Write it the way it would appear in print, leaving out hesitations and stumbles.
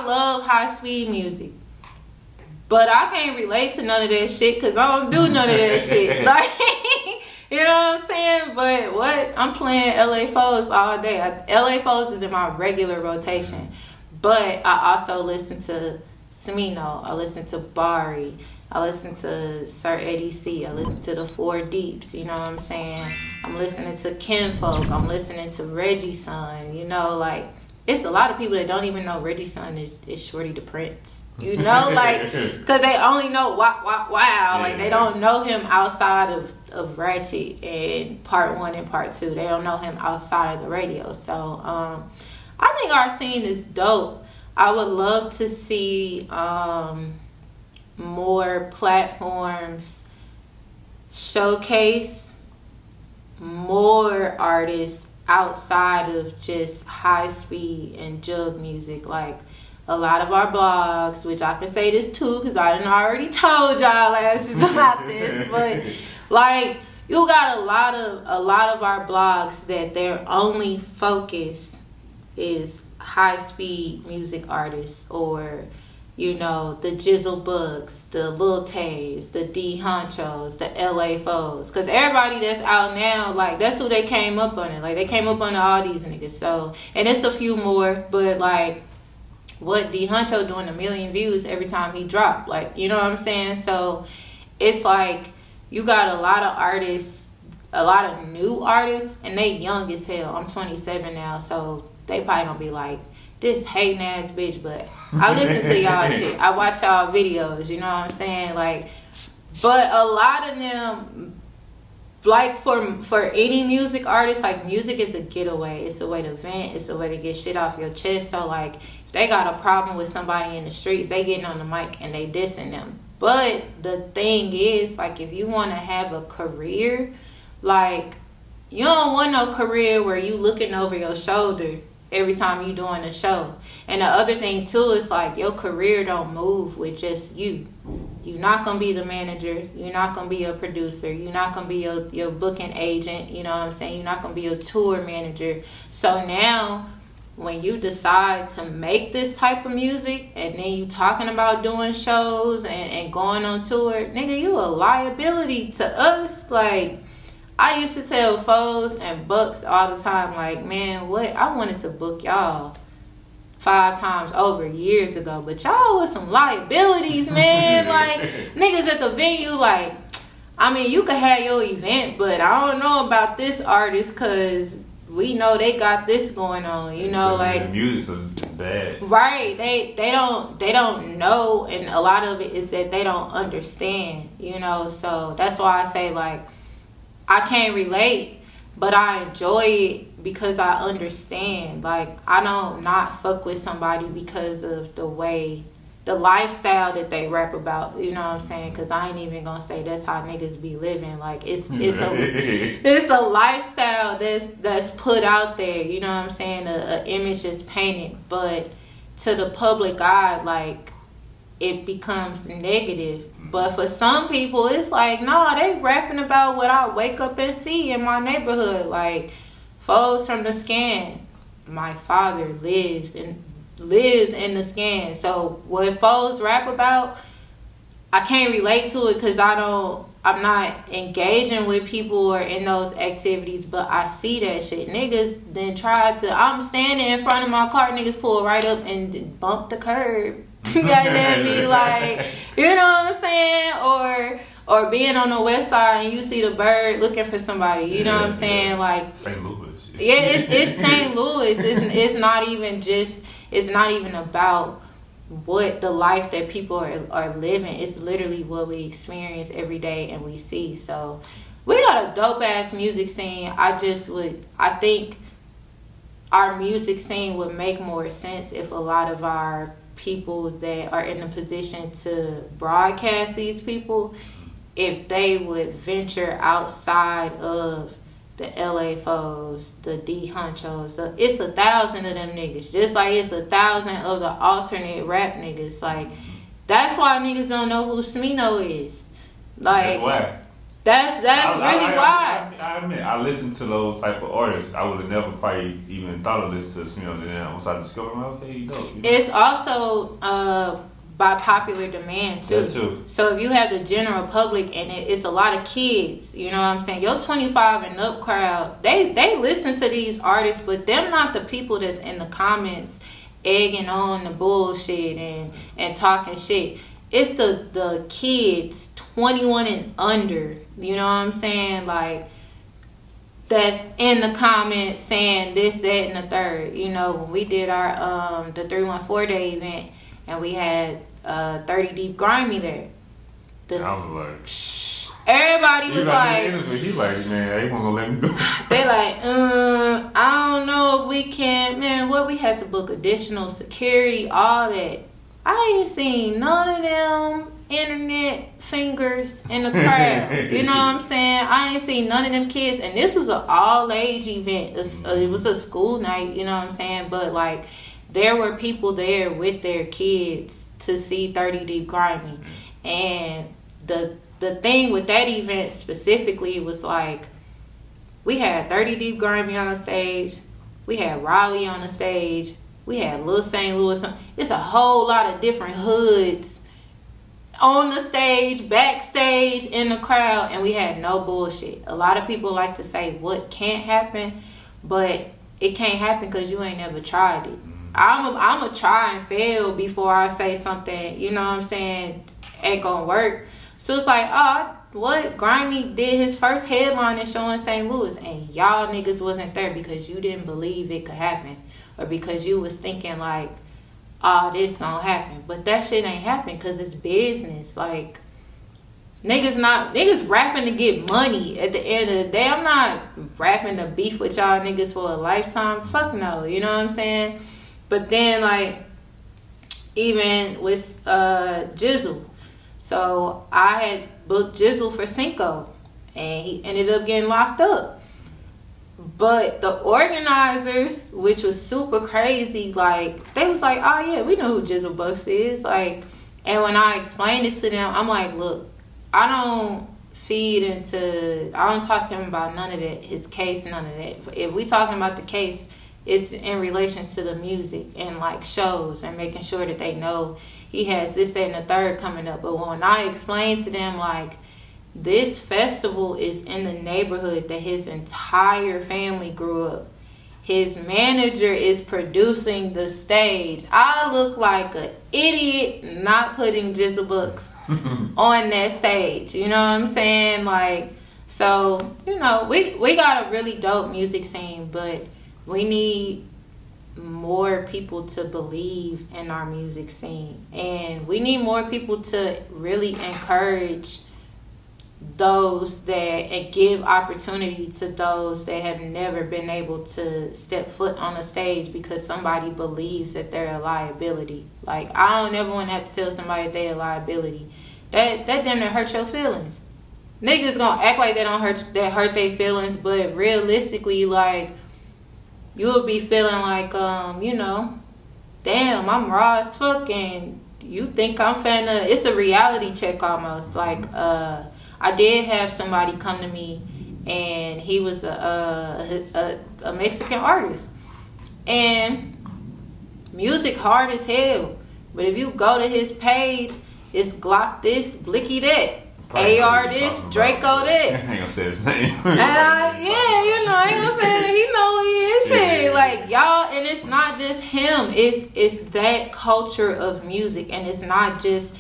love high speed music. But I can't relate to none of that shit because I don't do none of that shit. Like, you know what I'm saying? But what? I'm playing LA Foes all day. LA Foes is in my regular rotation. But I also listen to Sie Note. I listen to Bari. I listen to Sir Eddie C. I listen to the Four Deeps. You know what I'm saying? I'm listening to Kinfolk. I'm listening to Reggie Son. You know, like, it's a lot of people that don't even know Reggie Son is Shorty the Prince. You know, like, because they only know wow. Like, they don't know him outside of Ratchet and Part 1 and Part 2. They don't know him outside of the radio. So, I think our scene is dope. I would love to see more platforms showcase more artists outside of just high speed and jug music. Like, a lot of our blogs, which I can say this too because I done already told y'all asses about this, but like, you got a lot of our blogs that their only focus is high speed music artists, or, you know, the Jizzle Bugs, the Lil Tays, the D Honchos, the LA Foes. Because everybody that's out now, like, that's who they came up on it. Like, they came up on all these niggas. So, and it's a few more, but like, what D Honcho doing 1 million views every time he dropped. Like, you know what I'm saying? So, it's like, you got a lot of artists, a lot of new artists, and they young as hell. I'm 27 now, so they probably gonna be like, this hating ass bitch, but I listen to y'all shit. I watch y'all videos, you know what I'm saying? Like, but a lot of them, like, for any music artist, like, music is a getaway. It's a way to vent. It's a way to get shit off your chest. So, like, if they got a problem with somebody in the streets, they getting on the mic and they dissing them. But the thing is, like, if you want to have a career, like, you don't want no career where you looking over your shoulder every time you doing a show. And the other thing too is, like, your career don't move with just you. You're not gonna be the manager. You're not gonna be a producer. You're not gonna be your booking agent. You know what I'm saying? You're not gonna be a tour manager. So now, when you decide to make this type of music, and then you talking about doing shows and going on tour, nigga, you a liability to us. Like, I used to tell foes and bucks all the time, like, man, what? I wanted to book y'all 5 times over years ago, but y'all was some liabilities, man. Like, niggas at the venue, like, I mean, you could have your event, but I don't know about this artist because we know they got this going on, you know, like, the music was bad. Right. They don't know, and a lot of it is that they don't understand, you know. So that's why I say, like, I can't relate, but I enjoy it because I understand. Like, I don't not fuck with somebody because of the lifestyle that they rap about. You know what I'm saying? Because I ain't even gonna say that's how niggas be living. Like, it's a lifestyle that's put out there. You know what I'm saying? A image is painted, but to the public eye, like, it becomes negative. But for some people, it's like, nah, they rapping about what I wake up and see in my neighborhood. Like, foes from the scan. My father lives in the scan. So what foes rap about, I can't relate to it because I'm not engaging with people or in those activities, but I see that shit. Niggas then I'm standing in front of my car, niggas pull right up and bump the curb. Goddamn me, like, you know what I'm saying? Or being on the west side and you see the bird looking for somebody, you know what I'm saying? Like, St. Louis. Yeah, it's St. Louis. It's not even about what the life that people are living. It's literally what we experience every day and we see. So we got a dope ass music scene. I think our music scene would make more sense if a lot of our people that are in a position to broadcast these people, if they would venture outside of the LA Foes, the D Honchos, it's 1,000 of them niggas. Just like it's 1,000 of the alternate rap niggas. Like, that's why niggas don't know who Sie Note is. Like, that's why. That's really why. I admit, I listen to those type of artists. I would have never probably even thought of this to Snow. Then once I discovered, I'm like, okay, you know. It's also by popular demand too. That too. So if you have the general public and it's a lot of kids, you know what I'm saying? Your 25 and up crowd, they listen to these artists, but them not the people that's in the comments egging on the bullshit and talking shit. It's the kids 21 and under, you know what I'm saying? Like, that's in the comments saying this, that, and the third. You know, when we did our the 314 day event and we had 30 Deep Grimy there. I was like, everybody was like, he like, man, they won't gonna let me go. They like, I don't know if we can, man. What, we had to book additional security, all that. I ain't seen none of them internet fingers in the crowd. You know what I'm saying? I ain't seen none of them kids. And this was an all-age event. It was a school night, you know what I'm saying? But, like, there were people there with their kids to see 30 Deep Grimy. And the thing with that event specifically was, like, we had 30 Deep Grimy on the stage. We had Raleigh on the stage. We had Lil St. Louis. It's a whole lot of different hoods on the stage, backstage, in the crowd, and we had no bullshit. A lot of people like to say what can't happen, but it can't happen because you ain't never tried it. I'm a try and fail before I say something, you know what I'm saying, ain't gonna work. So it's like, what? Grimy did his first headlining show in St. Louis, and y'all niggas wasn't there because you didn't believe it could happen. Or because you was thinking like, this gonna happen. But that shit ain't happen because it's business. Like, niggas rapping to get money at the end of the day. I'm not rapping to beef with y'all niggas for a lifetime. Fuck no, you know what I'm saying? But then, like, even with Jizzle. So I had booked Jizzle for Cinco, and he ended up getting locked up. But the organizers, which was super crazy, like, they was like, oh yeah, we know who Jizzle Bucks is. Like, and when I explained it to them, I'm like, look, I don't talk to him about none of that, his case, none of that. If we talking about the case, it's in relations to the music and like shows and making sure that they know he has this, that, and the third coming up. But when I explained to them, like, this festival is in the neighborhood that his entire family grew up. His manager is producing the stage. I look like an idiot not putting Jizzle Books on that stage. You know what I'm saying? Like, so, you know, we got a really dope music scene, but we need more people to believe in our music scene. And we need more people to really encourage those that, and give opportunity to those that have never been able to step foot on a stage because somebody believes that they're a liability. Like, I don't ever want to have to tell somebody they're a liability. That damn near hurt your feelings. Niggas gonna act like they don't hurt their feelings, but realistically, like, you'll be feeling like, you know, damn, I'm raw as fuck, and you think I'm finna. It's a reality check almost. Like, I did have somebody come to me, and he was a Mexican artist, and music hard as hell. But if you go to his page, it's Glock this, Blicky that, AR this, Draco that. I ain't gonna say his name. Yeah, you know, I ain't gonna say that. He know who he is. Shit, like, y'all, and it's not just him. It's that culture of music, and it's not just